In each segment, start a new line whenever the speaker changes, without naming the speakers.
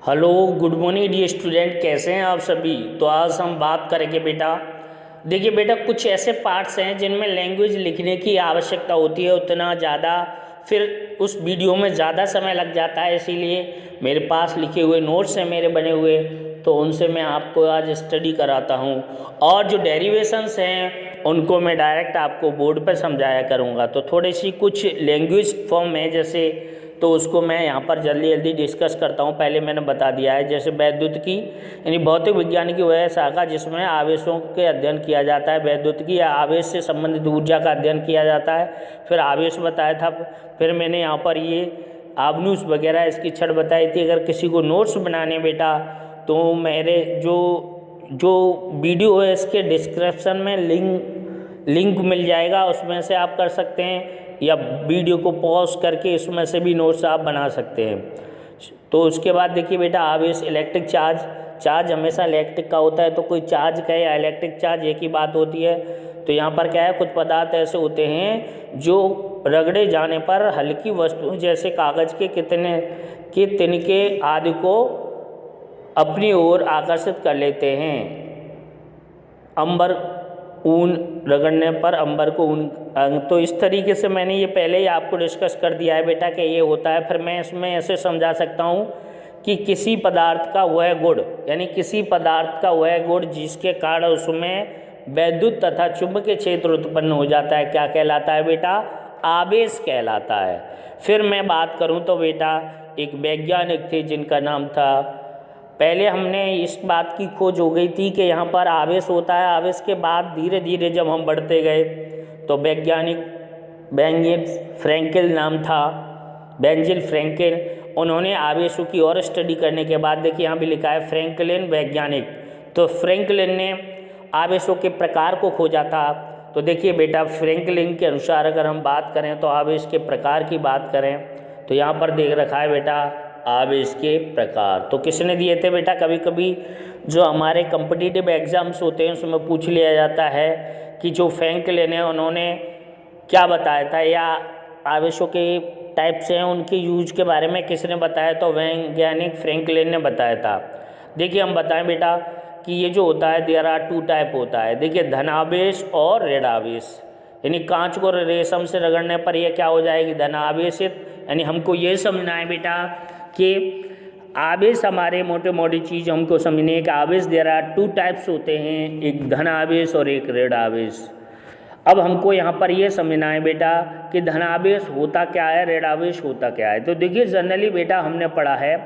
Hello, good morning dear student. कैसे हैं आप सभी। तो आज हम बात करेंगे बेटा, देखिए बेटा, कुछ ऐसे पार्ट्स हैं जिनमें लैंग्वेज लिखने की आवश्यकता होती है उतना ज़्यादा, फिर उस वीडियो में ज़्यादा समय लग जाता है। इसीलिए मेरे पास लिखे हुए नोट्स हैं मेरे बने हुए, तो उनसे मैं आपको आज स्टडी कराता हूँ। और जो डेरिवेशंस हैं उनको मैं डायरेक्ट आपको बोर्ड पर समझाया करूँगा। तो थोड़ी सी कुछ लैंग्वेज फॉर्म है जैसे, तो उसको मैं यहाँ पर जल्दी जल्दी डिस्कस करता हूँ। पहले मैंने बता दिया है, जैसे वैद्युत की यानी भौतिक विज्ञान की वह शाखा जिसमें आवेशों के अध्ययन किया जाता है। वैद्युत की या आवेश से संबंधित ऊर्जा का अध्ययन किया जाता है। फिर आवेश बताया था, फिर मैंने यहाँ पर ये आव्यूह वगैरह इसकी छड़ बताई थी। अगर किसी को नोट्स बनाने बेटा, तो मेरे जो वीडियो है इसके डिस्क्रिप्शन में लिंक मिल जाएगा, उसमें से आप कर सकते हैं, या वीडियो को पॉज करके इसमें से भी नोट्स आप बना सकते हैं। तो उसके बाद देखिए बेटा, आवेश इलेक्ट्रिक चार्ज हमेशा इलेक्ट्रिक का होता है, तो कोई चार्ज का या इलेक्ट्रिक चार्ज एक ही बात होती है। तो यहाँ पर क्या है, कुछ पदार्थ ऐसे होते हैं जो रगड़े जाने पर हल्की वस्तु जैसे कागज के तिनके आदि को अपनी ओर आकर्षित कर लेते हैं। अंबर ऊन रगड़ने पर अंबर को ऊन, तो इस तरीके से मैंने ये पहले ही आपको डिस्कस कर दिया है बेटा कि ये होता है। फिर मैं इसमें ऐसे समझा सकता हूँ कि किसी पदार्थ का वह गुण, यानी किसी पदार्थ का वह गुण जिसके कारण उसमें वैद्युत तथा चुंबकीय क्षेत्र उत्पन्न हो जाता है, क्या कहलाता है बेटा, आवेश कहलाता है। फिर मैं बात करूँ तो बेटा, एक वैज्ञानिक थे जिनका नाम था, पहले हमने इस बात की खोज हो गई थी कि यहाँ पर आवेश होता है। आवेश के बाद धीरे धीरे जब हम बढ़ते गए तो वैज्ञानिक बेंजामिन फ्रैंकल नाम था, बेंजामिन फ्रैंकल, उन्होंने आवेशों की और स्टडी करने के बाद, देखिए यहाँ भी लिखा है फ्रैंकलिन वैज्ञानिक, तो फ्रैंकलिन ने आवेशों के प्रकार को खोजा था। तो देखिए बेटा, फ्रैंकलिन के अनुसार अगर हम बात करें तो आवेश के प्रकार की बात करें तो यहाँ पर देख रखा है बेटा, आवेश के प्रकार तो किसने दिए थे बेटा, कभी कभी जो हमारे कॉम्पिटिटिव एग्जाम्स होते हैं उसमें पूछ लिया जाता है कि जो फ्रैंकलिन है उन्होंने क्या बताया था, या आवेशों के टाइप्स हैं उनके यूज के बारे में किसने बताया, तो वैज्ञानिक फ्रैंकलिन ने बताया था। देखिए हम बताएं बेटा कि ये जो होता है, देयर आर टू टाइप होता है। देखिए धनावेश और ऋणावेश, यानी कांच को रेशम से रगड़ने पर यह क्या हो जाएगी, धनावेशित। यानी हमको ये समझना है बेटा कि आवेश हमारे मोटे मोटी चीज़ हमको समझनी है कि आवेश देयर आर टू टाइप्स होते हैं, एक धन आवेश और एक ऋण आवेश। अब हमको यहाँ पर ये समझना है बेटा कि धनावेश होता क्या है, ऋण आवेश होता क्या है। तो देखिए जनरली बेटा हमने पढ़ा है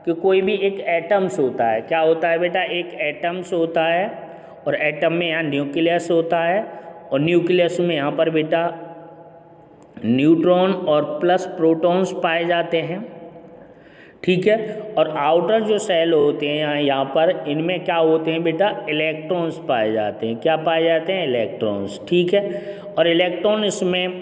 कि कोई भी एक एटम्स होता है, क्या होता है बेटा, एक एटम्स होता है, और एटम में यहाँ न्यूक्लियस होता है, और न्यूक्लियस में यहाँ पर बेटा न्यूट्रॉन और प्लस प्रोटॉन्स पाए जाते हैं, ठीक है। और आउटर जो सेल होते हैं यहाँ पर, इनमें क्या होते हैं बेटा, इलेक्ट्रॉन्स पाए जाते हैं। क्या पाए जाते हैं, इलेक्ट्रॉन्स, ठीक है। और इलेक्ट्रॉन इसमें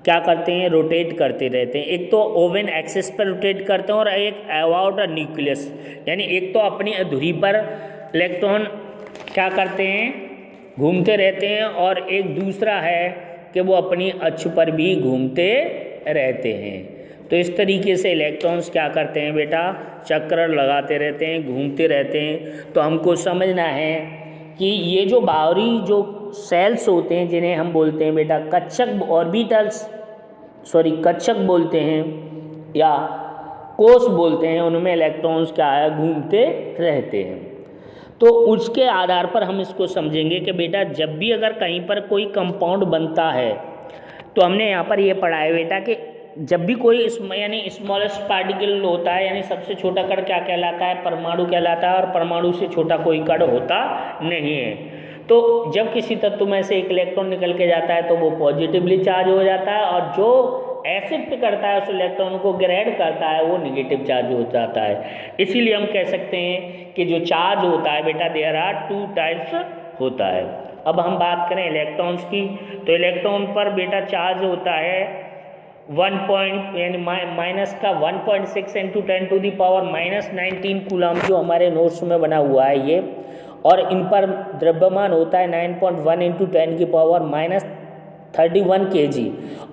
क्या करते हैं, रोटेट करते रहते हैं। एक तो ओवन एक्सिस पर रोटेट करते हैं, और एक अबाउट अ न्यूक्लियस, यानी एक तो अपनी धुरी पर इलेक्ट्रॉन क्या करते हैं, घूमते रहते हैं, और एक दूसरा है कि वो अपनी अक्ष पर भी घूमते रहते हैं। तो इस तरीके से इलेक्ट्रॉन्स क्या करते हैं बेटा, चक्कर लगाते रहते हैं, घूमते रहते हैं। तो हमको समझना है कि ये जो बाहरी जो सेल्स होते हैं जिन्हें हम बोलते हैं बेटा कक्षक ऑर्बिटल्स, कक्षक बोलते हैं या कोष बोलते हैं, उनमें इलेक्ट्रॉन्स क्या है, घूमते रहते हैं। तो उसके आधार पर हम इसको समझेंगे कि बेटा जब भी अगर कहीं पर कोई कंपाउंड बनता है, तो हमने यहाँ पर ये पढ़ा है बेटा कि जब भी कोई यानी स्मॉलेस्ट पार्टिकल होता है, यानी सबसे छोटा कण क्या कहलाता है, परमाणु कहलाता है, और परमाणु से छोटा कोई कण होता नहीं है। तो जब किसी तत्व में से एक इलेक्ट्रॉन निकल के जाता है तो वो पॉजिटिवली चार्ज हो जाता है, और जो एक्सेप्ट करता है उस इलेक्ट्रॉन को, ग्रेड करता है, वो निगेटिव चार्ज हो जाता है। इसीलिए हम कह सकते हैं कि जो चार्ज होता है बेटा, देयर आर टू टाइप्स होता है। अब हम बात करें इलेक्ट्रॉन्स की, तो इलेक्ट्रॉन पर बेटा चार्ज होता है 1 यानी माइनस का 1.6 इंटू 10⁻⁻19 कूलम, जो हमारे नोट्स में बना हुआ है ये, और इन पर द्रव्यमान होता है 9.1 इंटू 10⁻31 kg।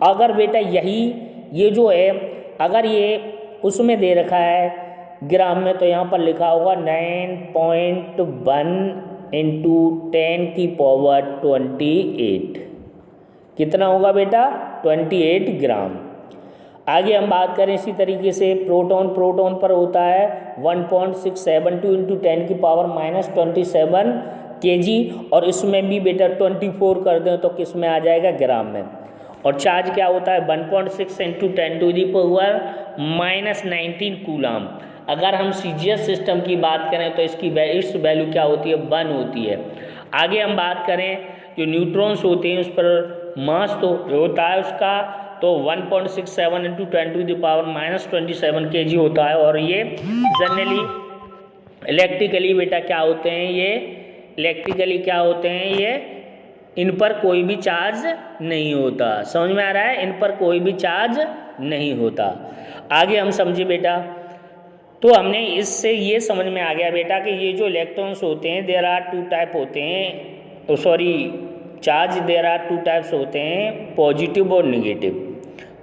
अगर बेटा ये जो है, अगर ये उसमें दे रखा है ग्राम में, तो यहाँ पर लिखा होगा 9.1 इंटू 10⁻28। कितना होगा बेटा? 28 ग्राम। आगे हम बात करें इसी तरीके से प्रोटॉन पर होता है 1.672 इंटू 10⁻⁻27 kg, और इसमें भी बेटा 24 कर दें तो किस में आ जाएगा? ग्राम में। और चार्ज क्या होता है? 1.6 इंटू 10⁻⁻19 कूलाम। अगर हम सीजीएस सिस्टम की बात करें तो इसकी इस वैल्यू क्या होती है? 1 होती है। आगे हम बात करें जो न्यूट्रॉन्स होते हैं उस पर मास तो होता है उसका तो 1.67 इंटू 10⁻⁻27 kg होता है। और ये जनरली इलेक्ट्रिकली बेटा क्या होते हैं? ये इलेक्ट्रिकली क्या होते हैं? ये इन पर कोई भी चार्ज नहीं होता। समझ में आ रहा है? इन पर कोई भी चार्ज नहीं होता। आगे हम समझे बेटा, तो हमने इससे ये समझ में आ गया बेटा कि ये जो इलेक्ट्रॉन्स होते हैं देयर आर 2 टाइप होते हैं, चार्ज देयर आर 2 टाइप्स होते हैं, पॉजिटिव और निगेटिव।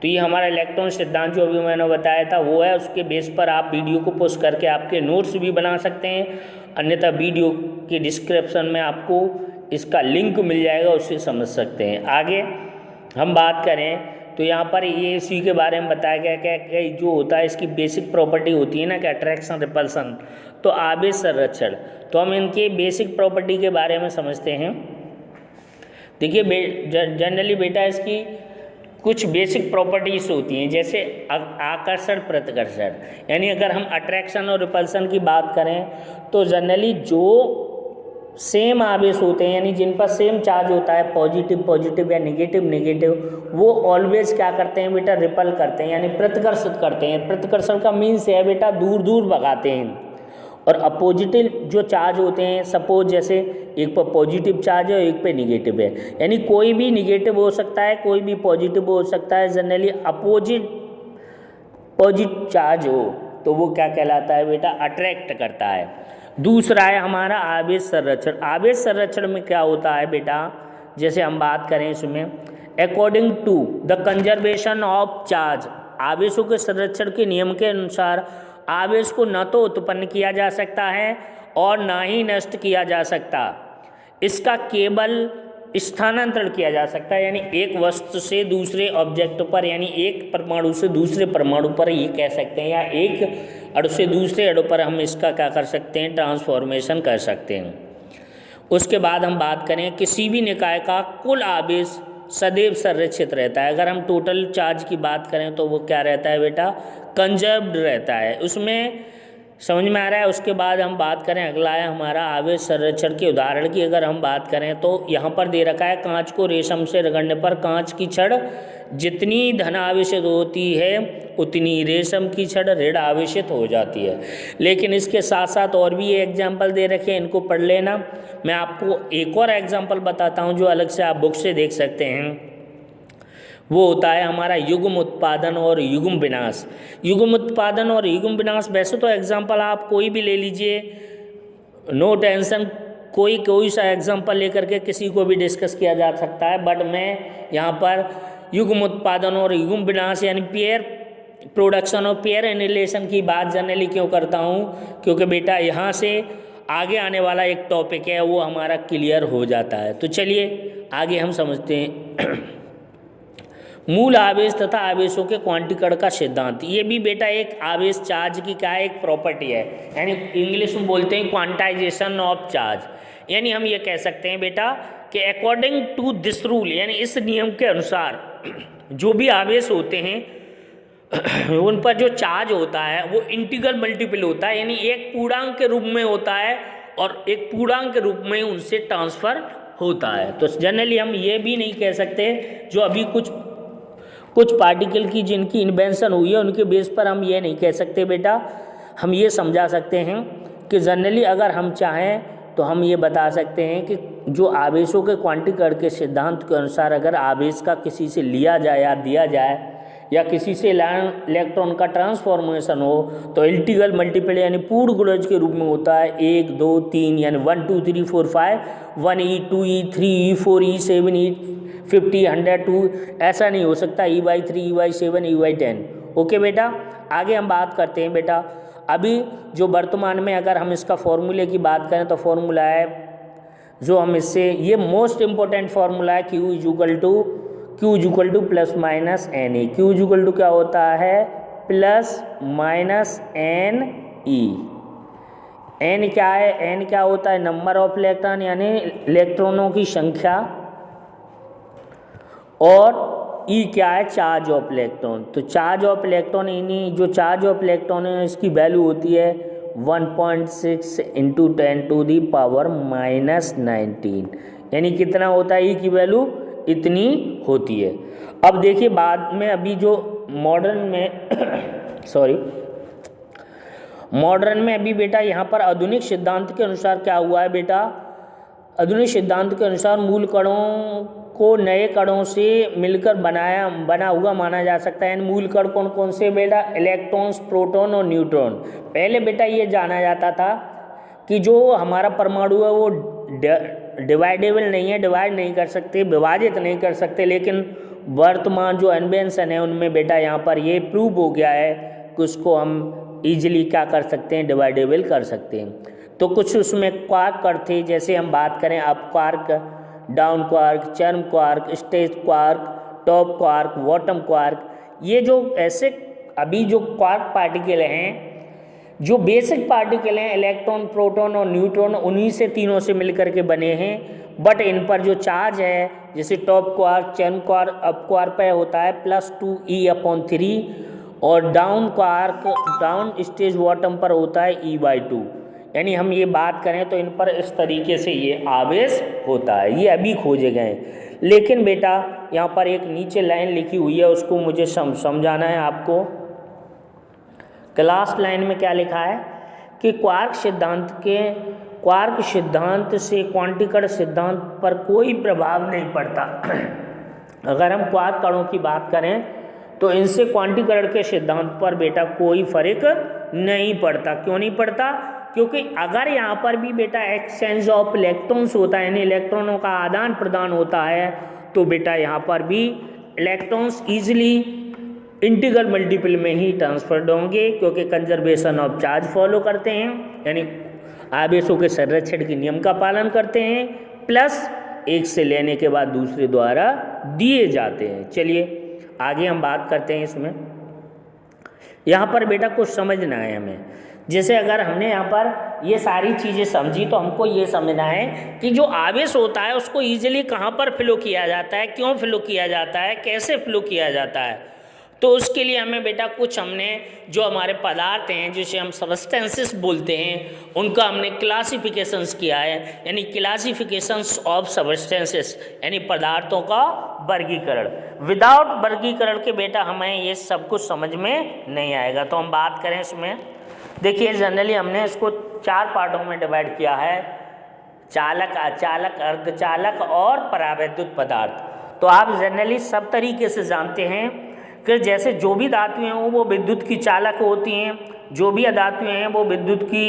तो ये हमारा इलेक्ट्रॉन सिद्धांत जो अभी मैंने बताया था वो है। उसके बेस पर आप वीडियो को पोस्ट करके आपके नोट्स भी बना सकते हैं, अन्यथा वीडियो के डिस्क्रिप्शन में आपको इसका लिंक मिल जाएगा, उससे समझ सकते हैं। आगे हम बात करें तो यहाँ पर ये इसी के बारे में बताया गया कि जो होता है इसकी बेसिक प्रॉपर्टी होती है ना कि अट्रैक्शन रिपल्सन, तो आवेश संरक्षण। तो हम इनके बेसिक प्रॉपर्टी के बारे में समझते हैं। देखिए जनरली बेटा इसकी कुछ बेसिक प्रॉपर्टीज होती हैं, जैसे आकर्षण प्रतिकर्षण। यानी अगर हम अट्रैक्शन और रिपल्सन की बात करें तो जनरली जो सेम आवेश होते हैं यानी जिन पर सेम चार्ज होता है, पॉजिटिव या नेगेटिव, वो ऑलवेज क्या करते हैं बेटा? रिपल करते हैं यानी प्रतिकर्षित करते हैं। प्रतिकर्षण का मीन्स है बेटा दूर भगाते हैं। और अपोजिटिव जो चार्ज होते हैं, सपोज जैसे एक पर पॉजिटिव चार्ज है और एक पे निगेटिव है, यानी कोई भी निगेटिव हो सकता है, कोई भी पॉजिटिव हो सकता है। जनरली पॉजिटिव चार्ज हो तो वो क्या कहलाता है बेटा? अट्रैक्ट करता है। दूसरा है हमारा आवेश संरक्षण। आवेश संरक्षण में क्या होता है बेटा? जैसे हम बात करें इसमें according to the conservation of charge, आवेशों के संरक्षण के नियम के अनुसार आवेश को न तो उत्पन्न किया जा सकता है और न ही नष्ट किया जा सकता, इसका केवल स्थानांतरण किया जा सकता है। यानी एक वस्तु से दूसरे ऑब्जेक्ट पर, यानी एक परमाणु से दूसरे परमाणु पर ये कह सकते हैं, या एक अणु से दूसरे अणु पर हम इसका क्या कर सकते हैं? ट्रांसफॉर्मेशन कर सकते हैं। उसके बाद हम बात करें किसी भी निकाय का कुल आवेश सदैव संरक्षित रहता है। अगर हम टोटल चार्ज की बात करें तो वो क्या रहता है बेटा? कंजर्व्ड रहता है, उसमें समझ में आ रहा है। उसके बाद हम बात करें, अगला है हमारा आवेश संरक्षण के उदाहरण की अगर हम बात करें तो यहाँ पर दे रखा है कांच को रेशम से रगड़ने पर कांच की छड़ जितनी धन आवेशित होती है उतनी रेशम की छड़ ऋण आवेशित हो जाती है। लेकिन इसके साथ साथ और भी एग्जाम्पल दे रखे हैं, इनको पढ़ लेना। मैं आपको एक और एग्जाम्पल बताता हूँ जो अलग से आप बुक से देख सकते हैं। वो होता है हमारा युग्म उत्पादन और युग्म विनाश। युग्म उत्पादन और युग्म विनाश, वैसे तो एग्जाम्पल आप कोई भी ले लीजिए, नो टेंशन, कोई सा एग्जाम्पल लेकर के किसी को भी डिस्कस किया जा सकता है। बट मैं यहाँ पर युग्म उत्पादन और युग्म विनाश यानी पेयर प्रोडक्शन और पेयर एनिलेशन की बात जनरली क्यों करता हूँ? क्योंकि बेटा यहाँ से आगे आने वाला एक टॉपिक है वो हमारा क्लियर हो जाता है। तो चलिए आगे हम समझते हैं मूल आवेश तथा आवेशों के क्वांटीकरण का सिद्धांत। ये भी बेटा एक आवेश चार्ज की क्या है? एक प्रॉपर्टी है, यानी इंग्लिश में बोलते हैं क्वांटाइजेशन ऑफ चार्ज। यानी हम ये कह सकते हैं बेटा कि अकॉर्डिंग टू दिस रूल, यानी इस नियम के अनुसार जो भी आवेश होते हैं उन पर जो चार्ज होता है वो इंटीग्रल मल्टीपल होता है, यानी एक पूर्णांक के रूप में होता है और एक पूर्णांक के रूप में उनसे ट्रांसफर होता है। तो जनरली हम ये भी नहीं कह सकते, जो अभी कुछ पार्टिकल की जिनकी इन्वेंशन हुई है उनके बेस पर हम ये नहीं कह सकते बेटा। हम ये समझा सकते हैं कि जनरली अगर हम चाहें तो हम ये बता सकते हैं कि जो आवेशों के क्वांटीकरण के सिद्धांत के अनुसार अगर आवेश का किसी से लिया जाए या दिया जाए या किसी से इलेक्ट्रॉन का ट्रांसफॉर्मेशन हो तो इंटीग्रल मल्टीपल यानी पूर्ण गुणज के रूप में होता है 1 2 3, यानी 1 2 3 4 5, 1e 2e 3e 4e 7e 50 100 2, ऐसा नहीं हो सकता, e/3 e/7 e/10। ओके बेटा, आगे हम बात करते हैं बेटा अभी जो वर्तमान में अगर हम इसका फॉर्मूले की बात करें तो फॉर्मूला है जो हम इससे, ये मोस्ट इम्पोर्टेंट फार्मूला है, Q is equal to plus minus N E. Q is equal to क्या होता है, plus minus N E. N क्या है, एन क्या होता है, नंबर ऑफ इलेक्ट्रॉन यानी इलेक्ट्रॉनों की संख्या, और ई क्या है, चार्ज ऑफ इलेक्ट्रॉन। तो चार्ज ऑफ इलेक्ट्रॉन, इन्हीं जो चार्ज ऑफ इलेक्ट्रॉन है इसकी वैल्यू होती है 1.6 इंटू 10⁻⁻⁹, यानी कितना होता है, ई की वैल्यू इतनी होती है। अब देखिए बाद में अभी जो मॉडर्न में मॉडर्न में अभी बेटा यहाँ पर आधुनिक सिद्धांत के अनुसार क्या हुआ है बेटा, आधुनिक सिद्धांत के अनुसार मूल कणों को नए कणों से मिलकर बना हुआ माना जा सकता है। मूल कण कौन कौन से बेटा, इलेक्ट्रॉन्स, प्रोटॉन और न्यूट्रॉन। पहले बेटा ये जाना जाता था कि जो हमारा परमाणु है वो डिवाइडेबल नहीं है, डिवाइड नहीं कर सकते, विभाजित नहीं कर सकते, लेकिन वर्तमान जो इन्वेंशन है उनमें बेटा यहाँ पर ये प्रूव हो गया है कि उसको हम ईजिली क्या कर सकते हैं, डिवाइडेबल कर सकते हैं। तो कुछ उसमें क्वार्क कण थे, जैसे हम बात करें अप क्वार्क, डाउन क्वार्क, चर्म quark, stage quark, top quark, bottom quark. ये जो ऐसे अभी जो क्वार्क पार्टिकल हैं, जो बेसिक पार्टिकल हैं, इलेक्ट्रॉन, प्रोटॉन और न्यूट्रॉन, उन्हीं से तीनों से मिलकर के बने हैं। बट इन पर जो चार्ज है, जैसे टॉप क्वार्क, चर्म क्वार्क, अप क्वार्क पे होता है +2e/3, और down quark, down stage bottom पर होता है E/2। यानी हम ये बात करें तो इन पर इस तरीके से ये आवेश होता है। ये अभी खोजे गए। लेकिन बेटा यहाँ पर एक नीचे लाइन लिखी हुई है, उसको मुझे समझाना है आपको। क्लास लाइन में क्या लिखा है कि क्वार्क सिद्धांत से क्वांटीकरण सिद्धांत पर कोई प्रभाव नहीं पड़ता। अगर हम क्वार्क कणों की बात करें तो इनसे क्वांटीकरण के सिद्धांत पर बेटा कोई फर्क नहीं पड़ता। क्यों नहीं पड़ता? क्योंकि अगर यहाँ पर भी बेटा एक्सचेंज ऑफ इलेक्ट्रॉन्स होता है, यानी इलेक्ट्रॉनों का आदान प्रदान होता है, तो बेटा यहाँ पर भी इलेक्ट्रॉन्स ईजिली इंटीग्रल मल्टीपल में ही ट्रांसफर्ड होंगे, क्योंकि कंजर्वेशन ऑफ चार्ज फॉलो करते हैं, यानी आवेशों के संरक्षण के नियम का पालन करते हैं, प्लस एक से लेने के बाद दूसरे द्वारा दिए जाते हैं। चलिए आगे हम बात करते हैं। इसमें यहाँ पर बेटा कुछ समझना है हमें। जैसे अगर हमने यहाँ पर ये सारी चीज़ें समझी तो हमको ये समझना है कि जो आवेश होता है उसको ईजिली कहाँ पर फ्लो किया जाता है, क्यों फ्लो किया जाता है, कैसे फ्लो किया जाता है। तो उसके लिए हमें बेटा कुछ हमने जो हमारे पदार्थ हैं जिसे हम सबस्टेंसेस बोलते हैं, उनका हमने क्लासिफिकेशंस किया है, यानी क्लासिफिकेशंस ऑफ सबस्टेंसेस, यानी पदार्थों का वर्गीकरण। विदाउट वर्गीकरण के बेटा हमें ये सब कुछ समझ में नहीं आएगा। तो हम बात करें इसमें, देखिए जनरली हमने इसको 4 पार्टों में डिवाइड किया है, चालक, अचालक, अर्धचालक और परावैद्युत पदार्थ। तो आप जनरली सब तरीके से जानते हैं कि जैसे जो भी धातुएं हैं वो विद्युत की चालक होती हैं, जो भी अधातुएं हैं वो विद्युत की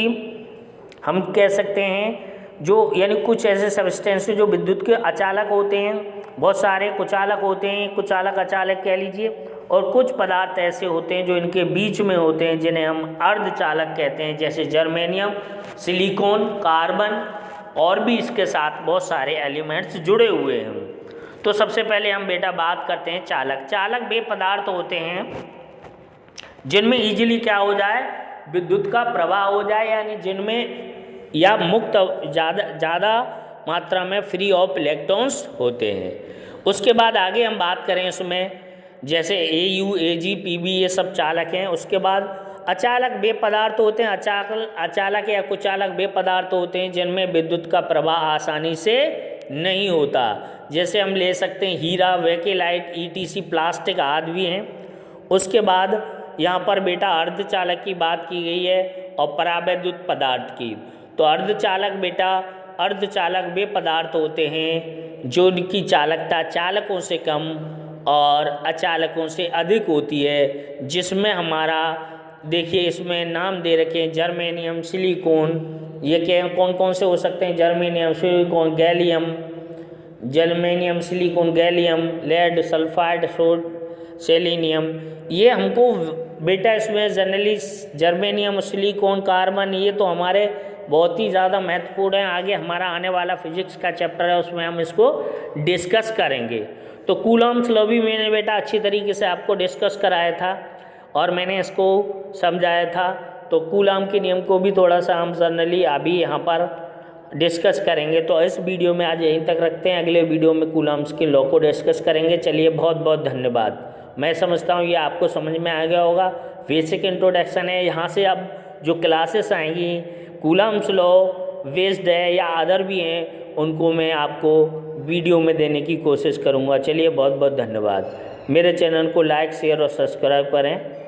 हम कह सकते हैं, जो यानी कुछ ऐसे सब्सटेंस जो विद्युत के अचालक होते हैं, बहुत सारे कुचालक होते हैं, कुचालक अचालक कह लीजिए, और कुछ पदार्थ ऐसे होते हैं जो इनके बीच में होते हैं जिन्हें हम अर्धचालक कहते हैं, जैसे जर्मेनियम, सिलिकॉन, कार्बन और भी इसके साथ बहुत सारे एलिमेंट्स जुड़े हुए हैं। तो सबसे पहले हम बेटा बात करते हैं चालक। चालक वे पदार्थ होते हैं जिनमें इजीली क्या हो जाए, विद्युत का प्रवाह हो जाए, यानी जिनमें या मुक्त ज़्यादा मात्रा में फ्री ऑफ इलेक्ट्रॉन्स होते हैं। उसके बाद आगे हम बात करें इसमें, जैसे AU, AG, PB ये सब चालक हैं। उसके बाद अचालक वे पदार्थ होते हैं, अचालक या कुचालक वे पदार्थ होते हैं जिनमें विद्युत का प्रवाह आसानी से नहीं होता। जैसे हम ले सकते हैं हीरा, वेकेलाइट, ETC, प्लास्टिक आदि भी हैं। उसके बाद यहाँ पर बेटा अर्धचालक की बात की गई है और परावैद्युत पदार्थ की। तो अर्धचालक बेटा, अर्धचालक वे पदार्थ होते हैं जो उनकी चालकता चालकों से कम और अचालकों से अधिक होती है, जिसमें हमारा देखिए इसमें नाम दे रखे हैं जर्मेनियम, सिलिकॉन, ये क्या कौन कौन से हो सकते हैं, germanium, silicon, gallium, germanium, silicon, gallium, lead, sulphide, सोड, सेलेनियम। ये हमको बेटा इसमें जनरली जर्मेनियम, सिलिकॉन, कार्बन, ये तो हमारे बहुत ही ज़्यादा महत्वपूर्ण है। आगे हमारा आने वाला फिजिक्स का चैप्टर है, उसमें हम इसको डिस्कस करेंगे। तो कूलम्ब्स लॉ भी मैंने बेटा अच्छी तरीके से आपको डिस्कस कराया था और मैंने इसको समझाया था। तो कूलम्ब के नियम को भी थोड़ा सा हम जनरली अभी यहाँ पर डिस्कस करेंगे। तो इस वीडियो में आज यहीं तक रखते हैं, अगले वीडियो में कूलम्ब्स के लॉ को डिस्कस करेंगे। चलिए, बहुत बहुत धन्यवाद। मैं समझता हूँ ये आपको समझ में आ गया होगा। बेसिक इंट्रोडक्शन है, यहाँ से अब जो क्लासेस आएंगी कूलम्ब्स लॉ बेस्ड है या अदर भी हैं, उनको मैं आपको वीडियो में देने की कोशिश करूँगा। चलिए, बहुत बहुत धन्यवाद। मेरे चैनल को लाइक, शेयर और सब्सक्राइब करें।